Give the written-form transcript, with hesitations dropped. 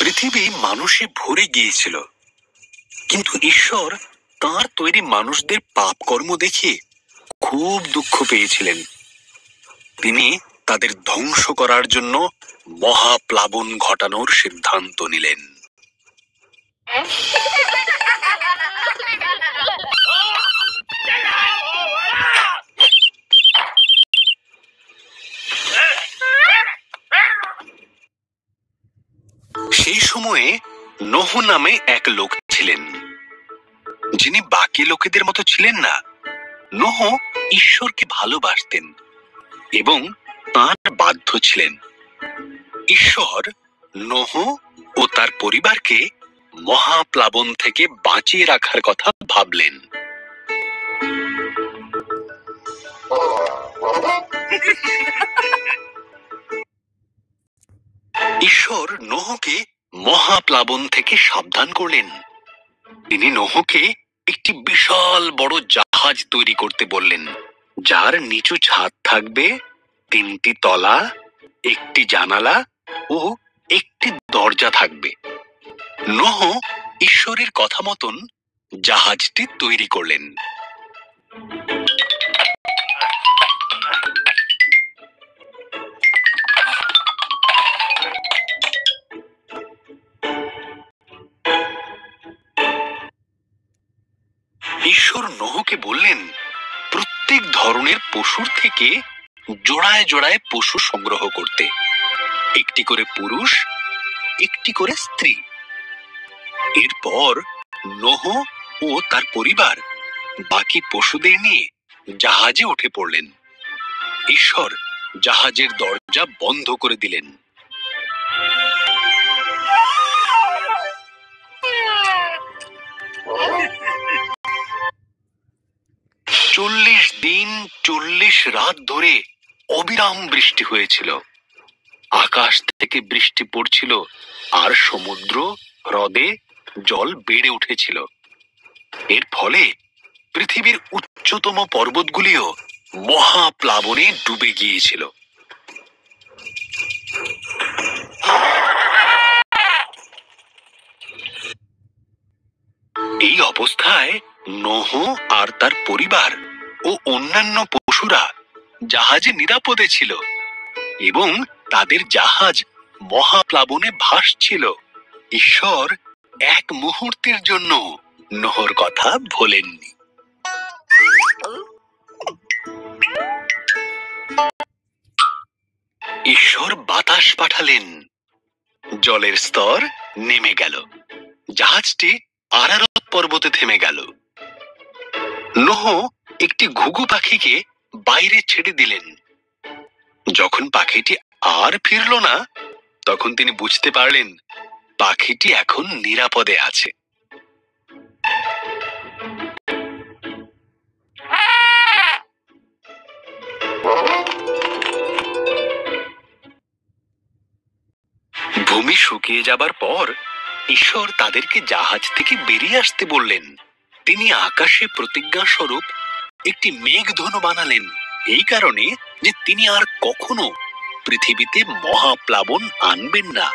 পৃথিবী মানুষে ভরে গিয়েছিল, কিন্তু ঈশ্বর তাঁর তৈরি মানুষদের পাপ কর্ম দেখে খুব দুঃখ পেয়েছিলেন। তিনি তাদের ধ্বংস করার জন্য মহাপ্লাবন ঘটানোর সিদ্ধান্ত নিলেন। সেই সময়ে নোহ নামে এক লোক ছিলেন, যিনি বাকি লোকেদের মতো ছিলেন না। নোহ ঈশ্বরকে ভালোবাসতেন এবং তাঁর বাধ্য ছিলেন। ঈশ্বর নোহ ও তার পরিবারকে মহাপ্লাবন থেকে বাঁচিয়ে রাখার কথা ভাবলেন। ঈশ্বর নোহকে মহাপ্লাবন থেকে সাবধান করলেন। তিনি নোহকে একটি বিশাল বড় জাহাজ তৈরি করতে বললেন, যার নিচু ছাদ থাকবে, 3টি তলা, 1টি জানালা ও 1টি দরজা থাকবে। নোহ ঈশ্বরের কথা মতন জাহাজটি তৈরি করলেন। ঈশ্বর নোহকে বললেন, প্রত্যেক ধরনের পশুর থেকে জোড়ায় জোড়ায় পশু সংগ্রহ করতে, 1টি করে পুরুষ, 1টি করে স্ত্রী। এরপর নোহ ও তার পরিবার বাকি পশুদের নিয়ে জাহাজে উঠে পড়লেন। ঈশ্বর জাহাজের দরজা বন্ধ করে দিলেন। চল্লিশ দিন 40 রাত ধরে অবিরাম বৃষ্টি হয়েছিল। আকাশ থেকে বৃষ্টি পড়ছিল আর সমুদ্র হ্রদে জল বেড়ে উঠেছিল। এর ফলে পৃথিবীর উচ্চতম পর্বতগুলিও মহাপ্লাবনে ডুবে গিয়েছিল। এই অবস্থায় নোহ আর তার পরিবার ও অন্যান্য পশুরা জাহাজে নিরাপদে ছিল এবং তাদের জাহাজ মহাপ্লাবনে ভাসছিল। ঈশ্বর এক মুহূর্তের জন্য নোহর কথা ভোলেননি। ঈশ্বর বাতাস পাঠালেন, জলের স্তর নেমে গেল, জাহাজটি আরারত পর্বতে থেমে গেল। নোহ একটি ঘুঘু পাখিকে বাইরে ছেড়ে দিলেন। যখন পাখিটি আর ফিরল না, তখন তিনি বুঝতে পারলেন পাখিটি এখন নিরাপদে আছে। ভূমি শুকিয়ে যাবার পর ঈশ্বর তাদেরকে জাহাজ থেকে বেরিয়ে আসতে বললেন। তিনি আকাশে প্রতিজ্ঞা স্বরূপ একটি মেঘধনু বানালেন, এই কারণে যে তিনি আর কখনো পৃথিবীতে মহাপ্লাবন আনবেন না।